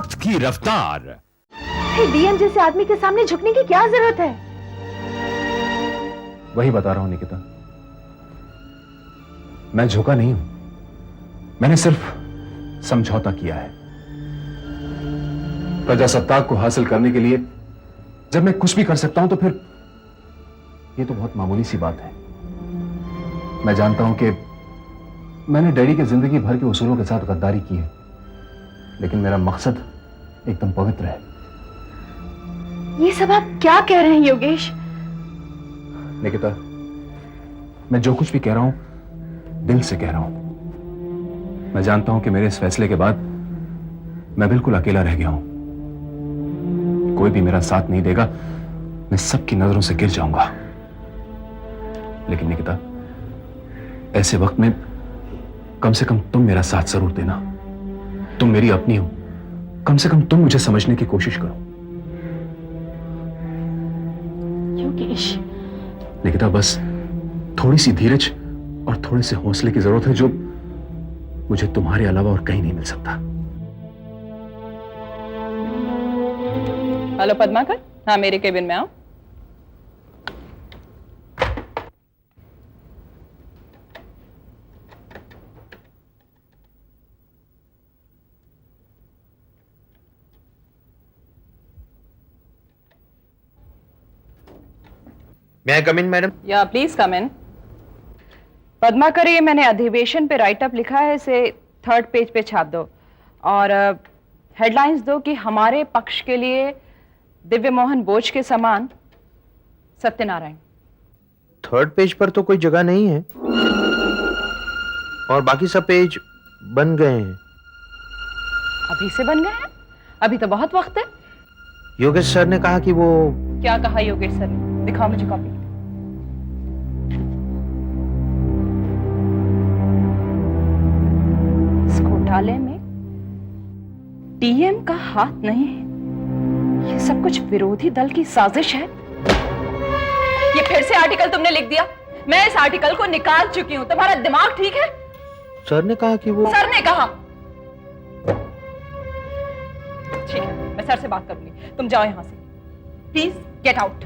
वक्त की रफ्तार। डीएम जैसे आदमी के सामने झुकने की क्या जरूरत है? वही बता रहा हूं निकिता, मैं झुका नहीं हूं, मैंने सिर्फ समझौता किया है। प्रजासत्ताक को हासिल करने के लिए जब मैं कुछ भी कर सकता हूं तो फिर यह तो बहुत मामूली सी बात है। मैं जानता हूं कि मैंने डैडी के जिंदगी भर के उसूलों के साथ गद्दारी की है, लेकिन मेरा मकसद एकदम पवित्र है। ये सब आप क्या कह रहे हैं योगेश? निकिता, मैं जो कुछ भी कह रहा हूं दिल से कह रहा हूं। मैं जानता हूं कि मेरे इस फैसले के बाद मैं बिल्कुल अकेला रह गया हूं, कोई भी मेरा साथ नहीं देगा, मैं सबकी नजरों से गिर जाऊंगा। लेकिन निकिता, ऐसे वक्त में कम से कम तुम मेरा साथ जरूर देना। तुम मेरी अपनी हो, कम से कम तुम मुझे समझने की कोशिश करो। योगेश। निकिता, बस थोड़ी सी धीरज और थोड़े से हौसले की जरूरत है, जो मुझे तुम्हारे अलावा और कहीं नहीं मिल सकता। हेलो पद्माकर, हाँ मेरे केबिन में आओ। May I come in, madam? या प्लीज कम इन। पद्माकर, ये मैंने अधिवेशन पे राइट अप लिखा है, इसे 3rd पेज पे छाप दो और हेडलाइंस दो कि हमारे पक्ष के लिए दिव्य मोहन बोझ के समान सत्यनारायण। 3rd पेज पर तो कोई जगह नहीं है और बाकी सब पेज बन गए हैं। अभी से बन गए हैं? अभी तो बहुत वक्त है। योगेश सर ने कहा कि वो... क्या कहा योगेश सर ने? दिखाओ मुझे कॉपी। इस घोटाले में डीएम का हाथ नहीं है, ये सब कुछ विरोधी दल की साजिश है। ये फिर से आर्टिकल तुमने लिख दिया। मैं इस आर्टिकल को निकाल चुकी हूं। तुम्हारा दिमाग ठीक है? सर ने कहा कि वो... सर ने कहा? ठीक है, मैं सर से बात करूंगी। तुम जाओ यहां से, प्लीज गेट आउट।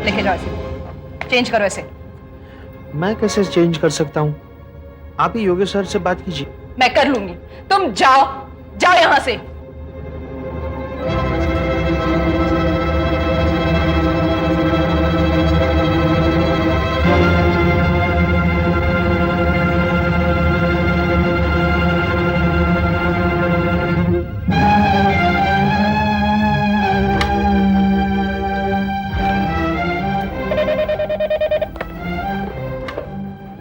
लेके जाओ इसे, चेंज करो इसे। मैं कैसे चेंज कर सकता हूं? आप ही योगेश सर से बात कीजिए। मैं कर लूंगी, तुम जाओ, जाओ यहां से।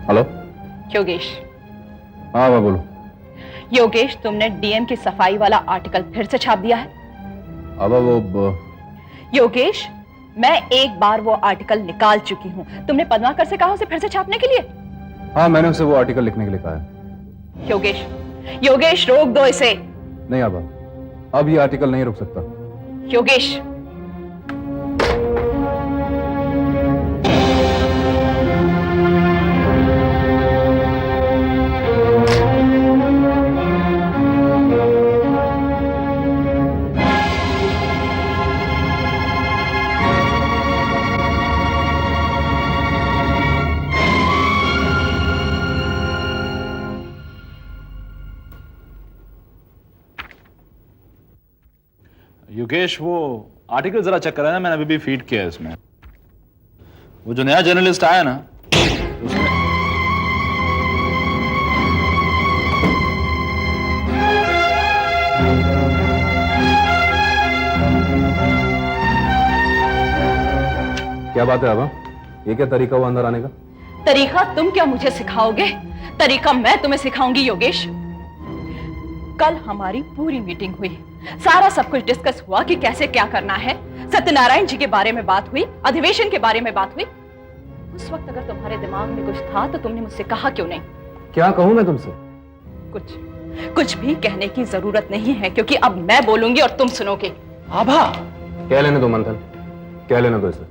हेलो योगेश। हाँ मैं बोलो। योगेश, तुमने डीएम की सफाई वाला आर्टिकल फिर से छाप दिया है। अब वो योगेश, मैं एक बार वो आर्टिकल निकाल चुकी हूं। तुमने पद्माकर से कहा उसे फिर से छापने के लिए? हाँ, मैंने उसे वो आर्टिकल लिखने के लिए कहा है। योगेश, योगेश रोक दो इसे। नहीं आबा, अब ये आर्टिकल नहीं रुक सकता। योगेश, योगेश, वो आर्टिकल जरा चेक करा ना, मैंने अभी भी फीड किया है इसमें। वो जो नया जर्नलिस्ट आया ना, उसने... क्या बात है आबा? ये क्या तरीका हुआ अंदर आने का? तरीका तुम क्या मुझे सिखाओगे? तरीका मैं तुम्हें सिखाऊंगी योगेश। कल हमारी पूरी मीटिंग हुई, सारा सब कुछ डिस्कस हुआ कि कैसे क्या करना है। सत्यनारायण जी के बारे में बात हुई, अधिवेशन के बारे में बात हुई। उस वक्त अगर तुम्हारे दिमाग में कुछ था तो तुमने मुझसे कहा क्यों नहीं? क्या कहूं मैं तुमसे? कुछ भी कहने की जरूरत नहीं है, क्योंकि अब मैं बोलूंगी और तुम सुनोगे। आभा, कह लेने दो मंथन, कह लेने दो इसे।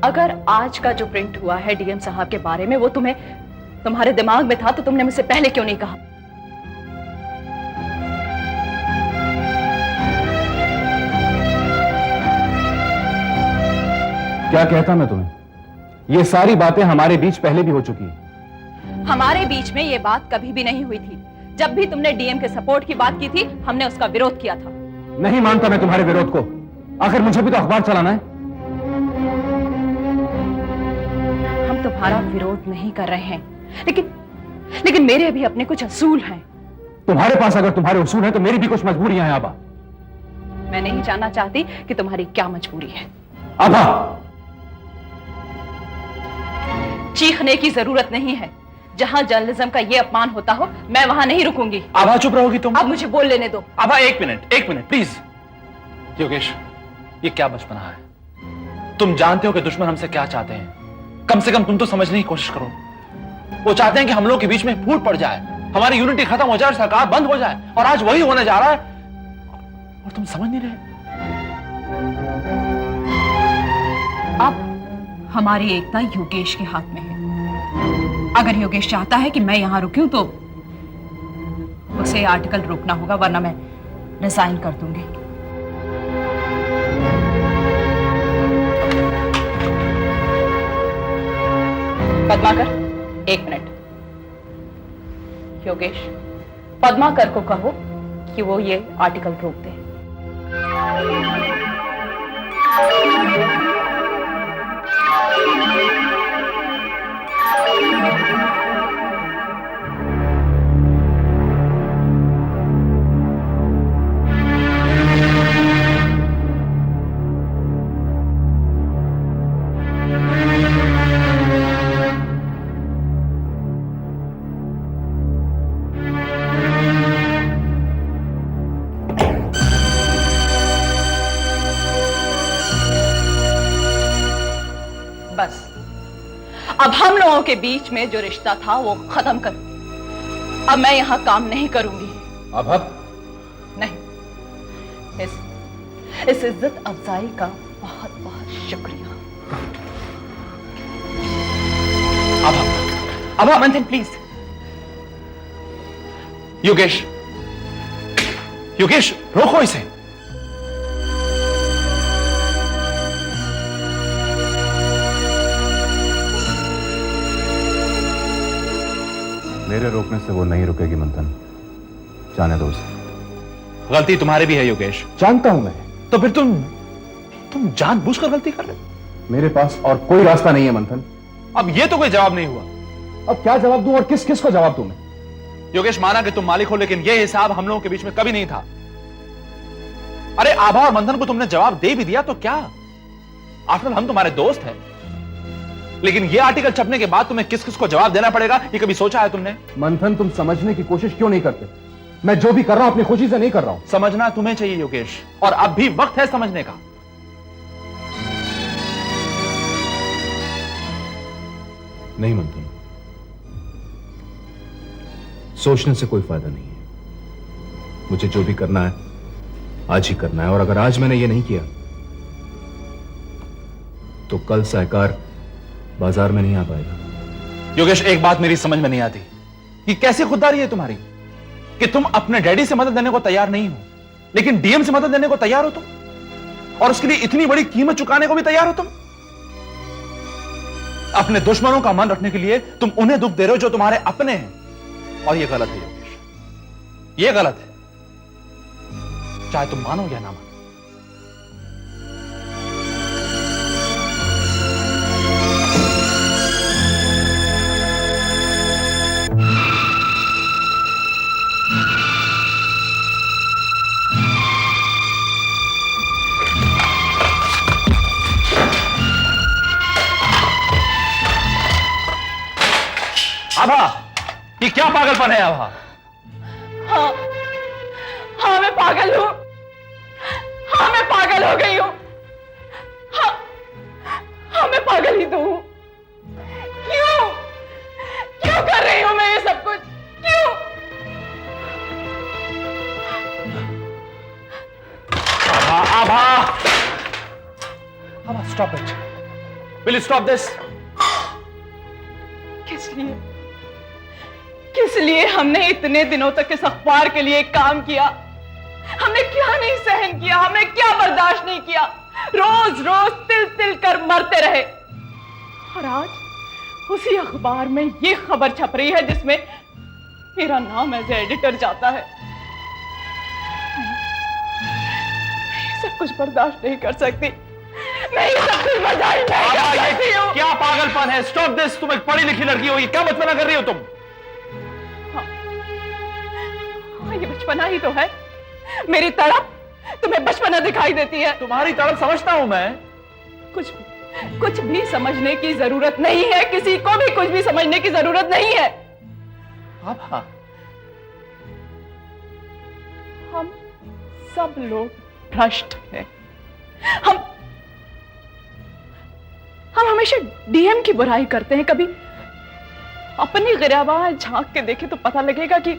अगर आज का जो प्रिंट हुआ है डीएम साहब के बारे में, वो तुम्हारे दिमाग में था तो तुमने मुझसे पहले क्यों नहीं कहा? क्या कहता मैं तुम्हें? ये सारी बातें हमारे बीच पहले भी हो चुकी है। हमारे बीच में ये बात कभी भी नहीं हुई थी। जब भी तुमने डीएम के सपोर्ट की बात की थी, हमने उसका विरोध किया था। नहीं मानता मैं तुम्हारे विरोध को। आखिर मुझे भी तो अखबार चलाना है। हम तुम्हारा विरोध नहीं कर रहे हैं, लेकिन मेरे भी अपने कुछ असूल हैं। तुम्हारे पास अगर तुम्हारे उसूल हैं तो मेरी भी कुछ मजबूरियां हैं आबा। मैं नहीं जानना चाहती कि तुम्हारी क्या मजबूरी है। आबा, चीखने की जरूरत नहीं है। जहां जर्नलिज्म का ये अपमान होता हो, मैं वहां नहीं रुकूंगी। आभा चुप रहोगी तुम? अब मुझे बोल लेने दो। आभा एक मिनट प्लीज। योगेश, ये क्या बचपना है? तुम जानते हो कि दुश्मन हमसे क्या चाहते हैं। कम से कम तुम तो समझने की कोशिश करो। वो चाहते हैं कि हम लोग के बीच में फूट पड़ जाए, हमारी यूनिटी खत्म हो जाए, सरकार बंद हो जाए, और आज वही होने जा रहा है और तुम समझ नहीं रहे। अब हमारी एकता योगेश के हाथ में है। अगर योगेश चाहता है कि मैं यहां रुकूं तो उसे आर्टिकल रोकना होगा, वरना मैं रिजाइन कर दूंगी। पद्माकर, एक मिनट। योगेश, पद्माकर को कहो कि वो ये आर्टिकल रोक दे। बस, अब हम लोगों के बीच में जो रिश्ता था वो खत्म कर। अब मैं यहां काम नहीं करूंगी। अब नहीं, इस इज्जत अफजाई का बहुत बहुत शुक्रिया। आभा, मंथन प्लीज। योगेश रोको इसे। मेरे रोकने से वो नहीं रुकेगी मंथन, जाने दो उसे। गलती तुम्हारी भी है योगेश। जानता हूं मैं। तो फिर तुम जानबूझकर गलती कर रहे हो। मेरे पास और कोई रास्ता नहीं है मंथन। अब ये तो कोई जवाब नहीं हुआ। अब क्या जवाब दूं और किस किस को जवाब दूं मैं? योगेश, माना कि तुम मालिक हो, लेकिन यह हिसाब हम लोगों के बीच में कभी नहीं था। अरे आभा और मंथन को तुमने जवाब दे भी दिया तो क्या? आफ्टर हम तुम्हारे दोस्त हैं। लेकिन यह आर्टिकल छपने के बाद तुम्हें किस किस को जवाब देना पड़ेगा, ये कभी सोचा है तुमने? मंथन, तुम समझने की कोशिश क्यों नहीं करते? मैं जो भी कर रहा हूं अपनी खुशी से नहीं कर रहा हूं। समझना तुम्हें चाहिए योगेश, और अब भी वक्त है समझने का। नहीं मंथन, सोचने से कोई फायदा नहीं है। मुझे जो भी करना है आज ही करना है, और अगर आज मैंने ये नहीं किया तो कल सहकार बाजार में नहीं आ पाएगा। योगेश, एक बात मेरी समझ में नहीं आती कि कैसी खुददारी है तुम्हारी कि तुम अपने डैडी से मदद देने को तैयार नहीं हो, लेकिन डीएम से मदद देने को तैयार हो तुम, और उसके लिए इतनी बड़ी कीमत चुकाने को भी तैयार हो तुम। अपने दुश्मनों का मन रखने के लिए तुम उन्हें दुख दे रहे हो जो तुम्हारे अपने हैं, और यह गलत है योगेश, यह गलत है, चाहे तुम मानो या ना मानो। आभा, ये क्या पागलपन है आभा? हाँ मैं पागल हूं। हाँ मैं पागल हो गई हूं। हाँ मैं पागल ही तो हूं। क्यों कर रही हूं मैं ये सब कुछ? क्यों? Abha, stop it. Will you stop this? किस लिए हमने इतने दिनों तक इस अखबार के लिए काम किया? हमने क्या नहीं सहन किया? हमने क्या बर्दाश्त नहीं किया? रोज रोज तिल तिल कर मरते रहे। और आज उसी अखबार में ये खबर छप रही है जिसमें मेरा नाम एज एडिटर जाता है। मैं सब कुछ बर्दाश्त नहीं कर सकती। मैं ये सब कुछ बर्दाश्त नहीं कर सकती हूँ। क्या पागलपन है? Stop this. तुम एक पढ़ी लिखी लड़की हो, ये क्या बचपना कर रही हो तुम? हाँ, ये बचपना ही तो है। मेरी तड़प तुम्हें बचपना दिखाई देती है। तुम्हारी तड़प समझता हूं मैं। कुछ भी समझने की जरूरत नहीं है। किसी को भी कुछ भी समझने की जरूरत नहीं है। हाँ, हम सब लोग भ्रष्ट हैं। हम हमेशा डीएम की बुराई करते हैं। कभी अपनी गिराबान झांक के देखें तो पता लगेगा कि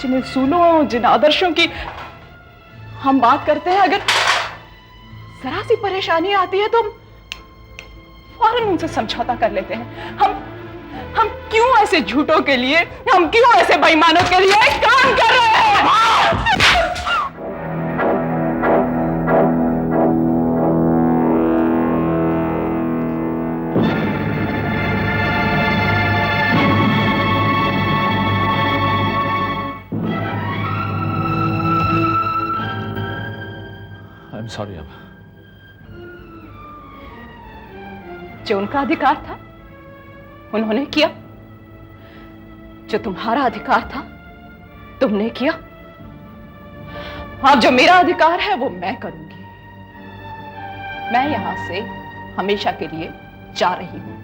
जिन उसूलों, जिन आदर्शों की हम बात करते हैं, अगर जरा सी परेशानी आती है तो हम फौरन उनसे समझौता कर लेते हैं। हम क्यों ऐसे झूठों के लिए, हम क्यों ऐसे बेईमानों के लिए काम कर रहे हैं? I am sorry. अब जो उनका अधिकार था उन्होंने किया, जो तुम्हारा अधिकार था तुमने किया। अब जो मेरा अधिकार है वो मैं करूंगी। मैं यहां से हमेशा के लिए जा रही हूं।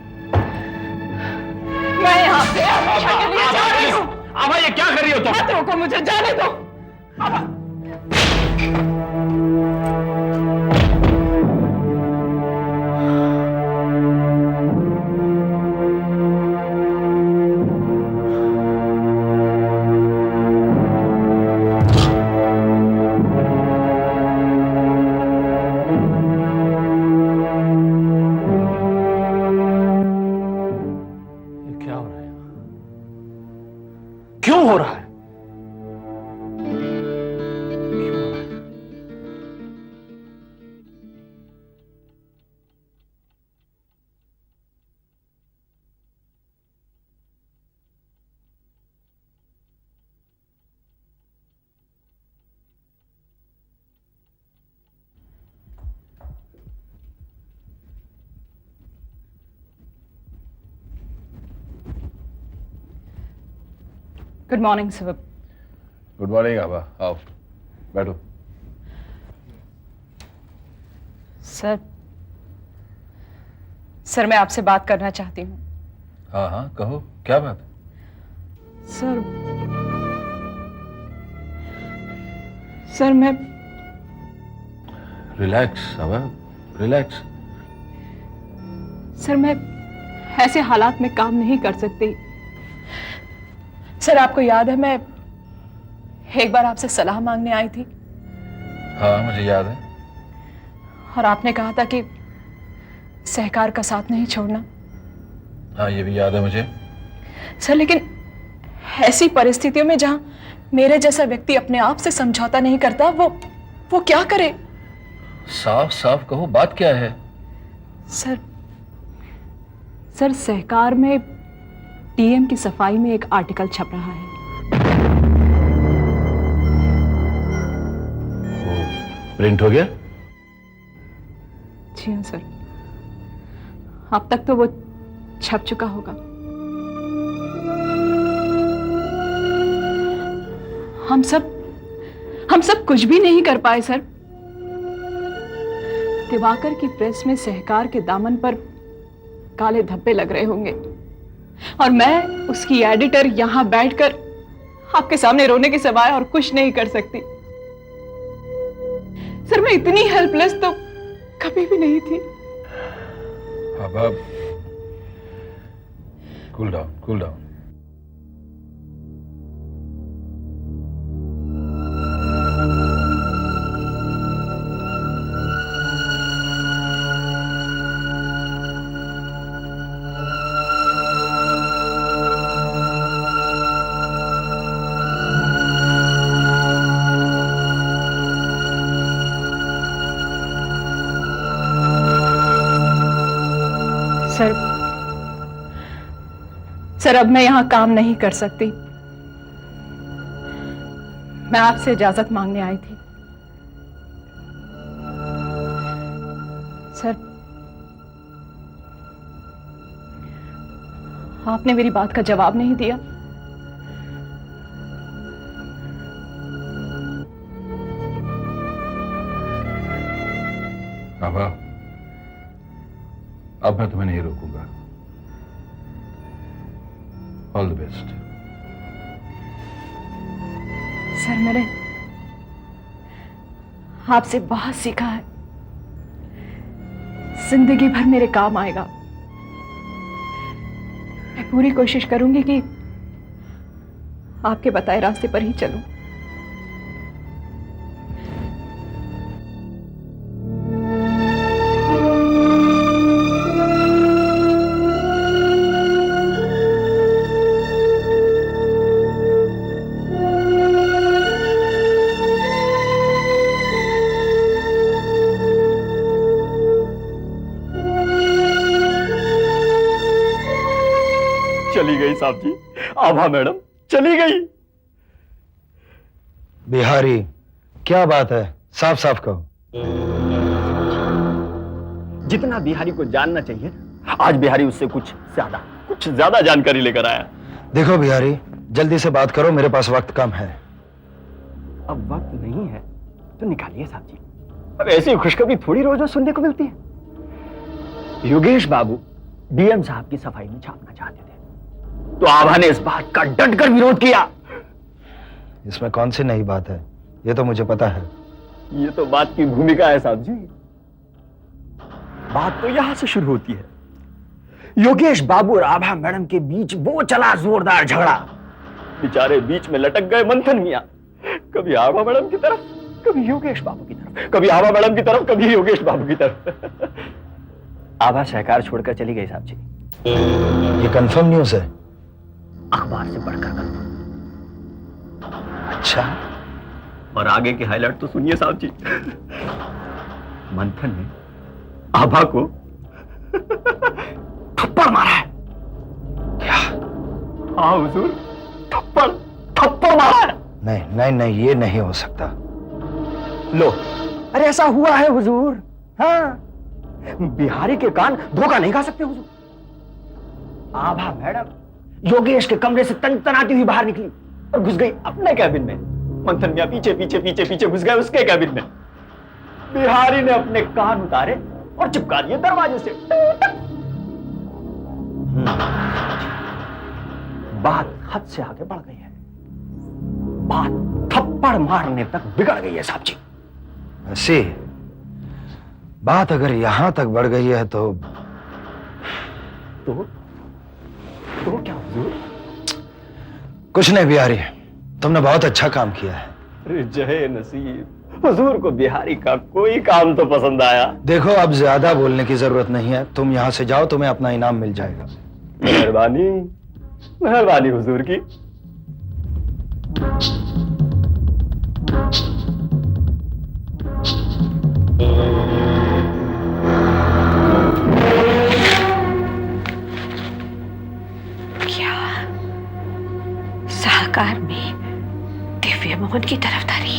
मैं यहां से हमेशा के लिए जा रही हूं। आभा, ये क्या कर रही हो तुम? मत रोको मुझे, जाने दो। क्यों हो रहा है? Good morning sir. Good morning Abha, आओ बैठो। सर मैं आपसे बात करना चाहती हूँ। हाँ हाँ, कहो क्या बात है? सर मैं रिलैक्स आभा, रिलैक्स। सर मैं ऐसे हालात में काम नहीं कर सकती। सर आपको याद है मैं एक बार आपसे सलाह मांगने आई थी? हाँ मुझे याद है। और आपने कहा था कि सहकार का साथ नहीं छोड़ना। हाँ ये भी याद है मुझे। सर लेकिन ऐसी परिस्थितियों में जहां मेरे जैसा व्यक्ति अपने आप से समझौता नहीं करता, वो क्या करे? साफ साफ कहो, बात क्या है? सर सहकार में डीएम की सफाई में एक आर्टिकल छप रहा है। प्रिंट हो गया? जी हाँ सर, अब तक तो वो छप चुका होगा। हम सब कुछ भी नहीं कर पाए सर। दिवाकर की प्रेस में सहकार के दामन पर काले धब्बे लग रहे होंगे और मैं उसकी एडिटर यहां बैठकर आपके सामने रोने के सिवाय और कुछ नहीं कर सकती। सर मैं इतनी हेल्पलेस तो कभी भी नहीं थी। अब cool down, cool down. Sir अब मैं यहां काम नहीं कर सकती। मैं आपसे इजाजत मांगने आई थी। सर आपने मेरी बात का जवाब नहीं दिया। आभा, अब मैं तुम्हें नहीं रोकूंगा। All the best. सर मैंने आपसे बहुत सीखा है, जिंदगी भर मेरे काम आएगा। मैं पूरी कोशिश करूंगी कि आपके बताए रास्ते पर ही चलूं। चली गई साहब जी, आभा मैडम चली गई। बिहारी, क्या बात है? साफ साफ कहो। जितना बिहारी को जानना चाहिए, आज बिहारी उससे कुछ ज्यादा जानकारी लेकर आया। देखो बिहारी, जल्दी से बात करो, मेरे पास वक्त कम है। अब वक्त नहीं है तो निकालिए साहब जी। अब ऐसी खुशखबरी थोड़ी रोज रोज सुनने को मिलती है। योगेश बाबू डीएम साहब की सफाई में छापना चाहते थे, तो आभा ने इस बात का डटकर विरोध किया। इसमें कौन सी नई बात है? ये तो मुझे पता है। ये तो बात की भूमिका है साहब जी। बात तो यहां से शुरू होती है। योगेश बाबू और आभा मैडम के बीच वो चला जोरदार झगड़ा। बेचारे बीच में लटक गए मंथन मियां, कभी आभा मैडम की तरफ, कभी योगेश बाबू की तरफ, कभी आभा मैडम की तरफ, कभी योगेश बाबू की तरफ। आभा सहकार छोड़कर चली गई साहब जी। ये कंफर्म न्यूज है? अखबार से पढ़कर कंफर्म। अच्छा, और आगे की हाईलाइट तो सुनिए साहब जी। मंथन ने आभा को थप्पड़ मारा है। क्या? हाँ हुजूर, थप्पड़ मारा है। नहीं नहीं नहीं, ये नहीं हो सकता। लो, अरे ऐसा हुआ है हुजूर। हाँ, बिहारी के कान धोखा नहीं खा सकते हुजूर। आभा मैडम योगेश के कमरे से तनतनाती हुई बाहर निकली और घुस गई अपने कैबिन में। मंथन मियां पीछे पीछे पीछे पीछे घुस गए उसके कैबिन में। बिहारी ने अपने कान उतारे और चिपका दिए दरवाजे से। बात हद से आगे बढ़ गई है। बात थप्पड़ मारने तक बिगड़ गई है साहब जी। ऐसी बात अगर यहां तक बढ़ गई है तो क्या हुजूर? कुछ नहीं बिहारी, तुमने बहुत अच्छा काम किया है। अरे जय नसीब, हुजूर को बिहारी का कोई काम तो पसंद आया। देखो, अब ज्यादा बोलने की जरूरत नहीं है, तुम यहां से जाओ, तुम्हें अपना इनाम मिल जाएगा। मेहरबानी, मेहरबानी हुजूर की। क्या सहकार में दिव्य मोहन की तरफदारी?